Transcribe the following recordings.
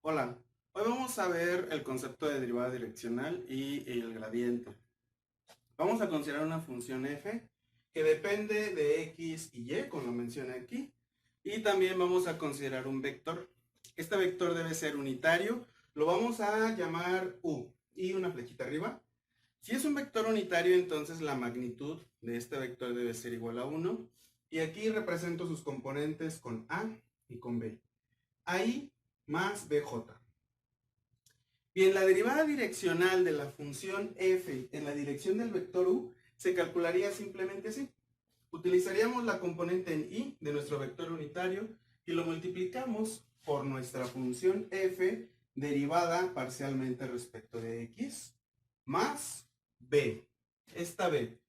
Hola, hoy vamos a ver el concepto de derivada direccional y el gradiente. Vamos a considerar una función f que depende de x y y, como lo menciona aquí, y también vamos a considerar un vector. Este vector debe ser unitario, lo vamos a llamar u y una flechita arriba. Si es un vector unitario, entonces la magnitud de este vector debe ser igual a 1, y aquí represento sus componentes con a y con b. AI más bj. Bien, la derivada direccional de la función f en la dirección del vector u se calcularía simplemente así. Utilizaríamos la componente en y de nuestro vector unitario y lo multiplicamos por nuestra función f derivada parcialmente respecto de x más b. Esta b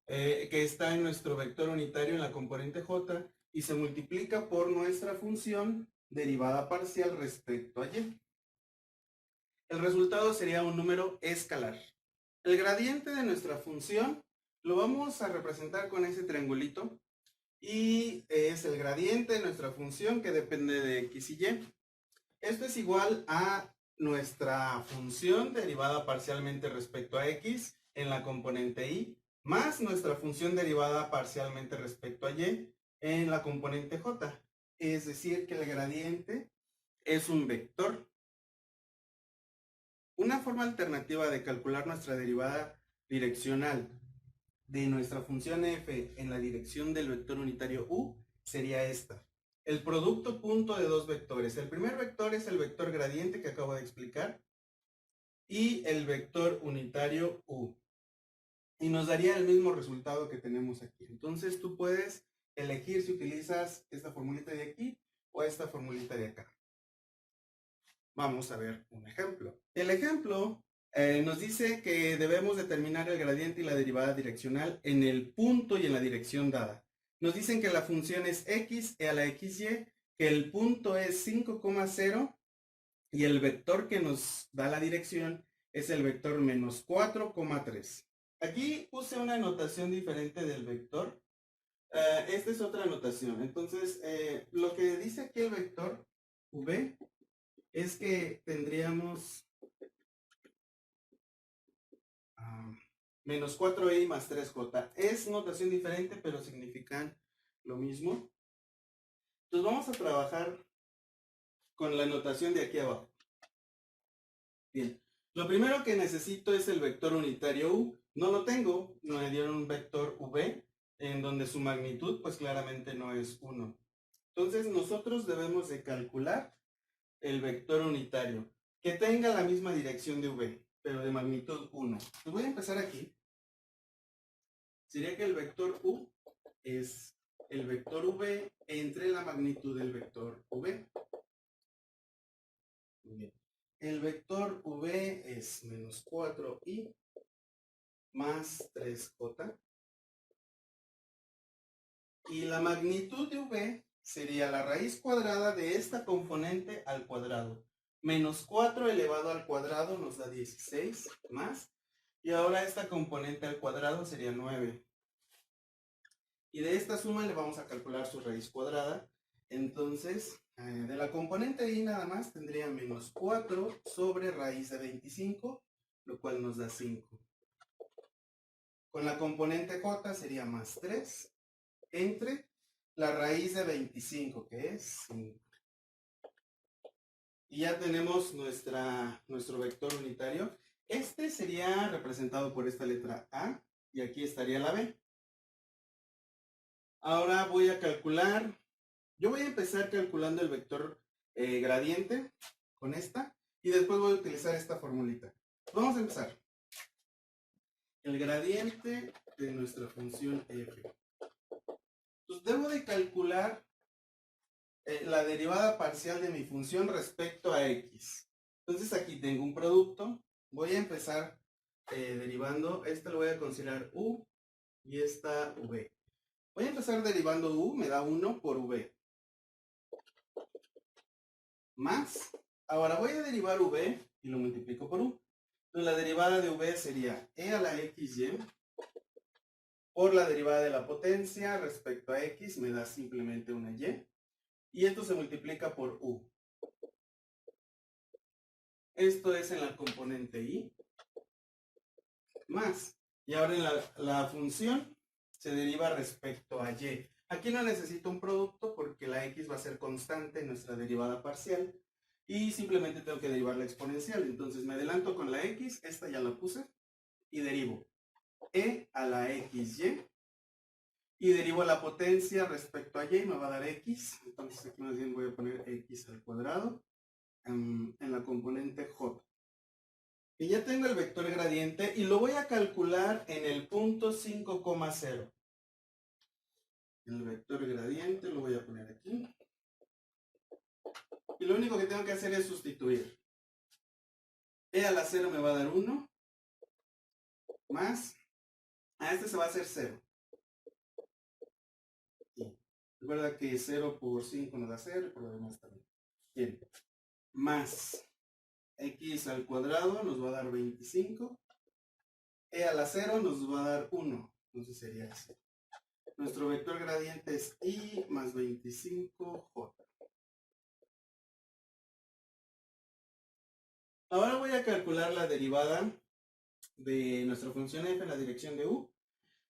que está en nuestro vector unitario en la componente j y se multiplica por nuestra función derivada parcial respecto a y. El resultado sería un número escalar. El gradiente de nuestra función lo vamos a representar con ese triangulito y es el gradiente de nuestra función que depende de x y y. Esto es igual a nuestra función derivada parcialmente respecto a x en la componente y más nuestra función derivada parcialmente respecto a y en la componente j. Es decir, que el gradiente es un vector. Una forma alternativa de calcular nuestra derivada direccional de nuestra función f en la dirección del vector unitario u sería esta. El producto punto de dos vectores. El primer vector es el vector gradiente que acabo de explicar y el vector unitario u. Y nos daría el mismo resultado que tenemos aquí. Entonces tú puedes elegir si utilizas esta formulita de aquí o esta formulita de acá. Vamos a ver un ejemplo. El ejemplo nos dice que debemos determinar el gradiente y la derivada direccional en el punto y en la dirección dada. Nos dicen que la función es x a la xy, que el punto es 5,0 y el vector que nos da la dirección es el vector menos 4,3. Aquí puse una notación diferente del vector. Esta es otra notación. Entonces, lo que dice aquí el vector v es que tendríamos menos 4i más 3j. Es notación diferente, pero significan lo mismo. Entonces vamos a trabajar con la notación de aquí abajo. Bien, lo primero que necesito es el vector unitario u. No lo tengo, me dieron un vector v, en donde su magnitud pues claramente no es 1. Entonces nosotros debemos de calcular el vector unitario, que tenga la misma dirección de v, pero de magnitud 1. Pues voy a empezar aquí. Sería que el vector u es el vector v entre la magnitud del vector v. Muy bien. El vector v es menos 4i más 3j. Y la magnitud de v sería la raíz cuadrada de esta componente al cuadrado. Menos 4 elevado al cuadrado nos da 16 más. Y ahora esta componente al cuadrado sería 9. Y de esta suma le vamos a calcular su raíz cuadrada. Entonces, de la componente y nada más tendría menos 4 sobre raíz de 25, lo cual nos da 5. Con la componente j sería más 3 entre la raíz de 25, que es 5. Y ya tenemos nuestro vector unitario. Este sería representado por esta letra A y aquí estaría la B. Ahora voy a calcular. Yo voy a empezar calculando el vector gradiente con esta y después voy a utilizar esta formulita. Vamos a empezar. El gradiente de nuestra función f. Entonces debo de calcular la derivada parcial de mi función respecto a x. Entonces aquí tengo un producto. Voy a empezar derivando. Este lo voy a considerar u y esta v. Voy a empezar derivando u, me da 1 por v. Más, ahora voy a derivar v y lo multiplico por u. Entonces la derivada de v sería e a la xy por la derivada de la potencia respecto a x, me da simplemente una y. Y esto se multiplica por u. Esto es en la componente y más. Y ahora en la función se deriva respecto a y. Aquí no necesito un producto porque la x va a ser constante en nuestra derivada parcial. Y simplemente tengo que derivar la exponencial. Entonces me adelanto con la x, esta ya la puse. Y derivo e a la xy. Y derivo la potencia respecto a y, me va a dar x. Entonces aquí más bien voy a poner x al cuadrado en la componente j. Y ya tengo el vector gradiente y lo voy a calcular en el punto 5,0. El vector gradiente lo voy a poner aquí. Y lo único que tengo que hacer es sustituir. E a la 0 me va a dar 1. Más. A este se va a hacer 0. Recuerda que 0 por 5 nos da 0, por lo demás también. Bien. Más x al cuadrado nos va a dar 25. E a la 0 nos va a dar 1. Entonces sería así. Nuestro vector gradiente es y más 25j. Ahora voy a calcular la derivada de nuestra función f en la dirección de u.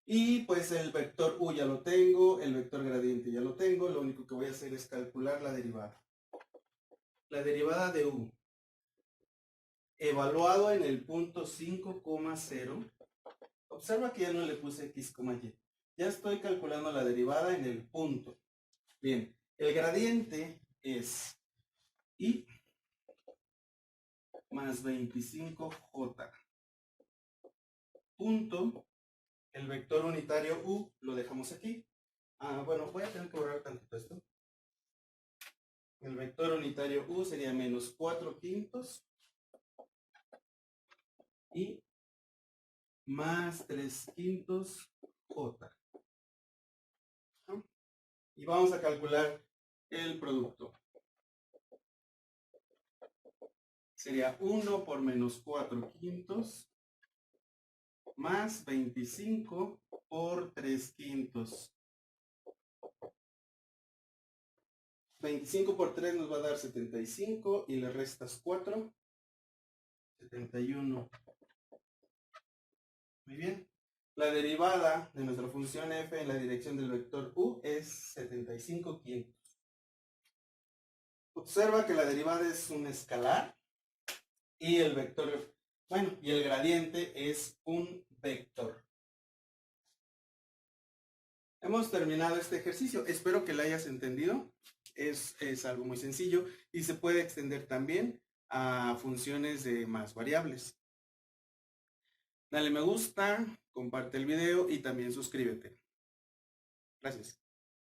Y pues el vector u ya lo tengo, el vector gradiente ya lo tengo. Lo único que voy a hacer es calcular la derivada. La derivada de u. Evaluado en el punto 5,0. Observa que ya no le puse x, y. Ya estoy calculando la derivada en el punto. Bien, el gradiente es y más 25j. Punto. El vector unitario u lo dejamos aquí. Bueno, voy a tener que borrar tantito esto. El vector unitario u sería menos 4/5 y más 3/5 j. Y vamos a calcular el producto. Sería 1 por menos 4/5 más 25 por 3/5. 25 por 3 nos va a dar 75 y le restas 4. 71. Muy bien. La derivada de nuestra función f en la dirección del vector u es 75/500. Observa que la derivada es un escalar y el vector, y el gradiente es un vector. Hemos terminado este ejercicio. Espero que lo hayas entendido. Es algo muy sencillo y se puede extender también a funciones de más variables. Dale me gusta, comparte el video y también suscríbete. Gracias.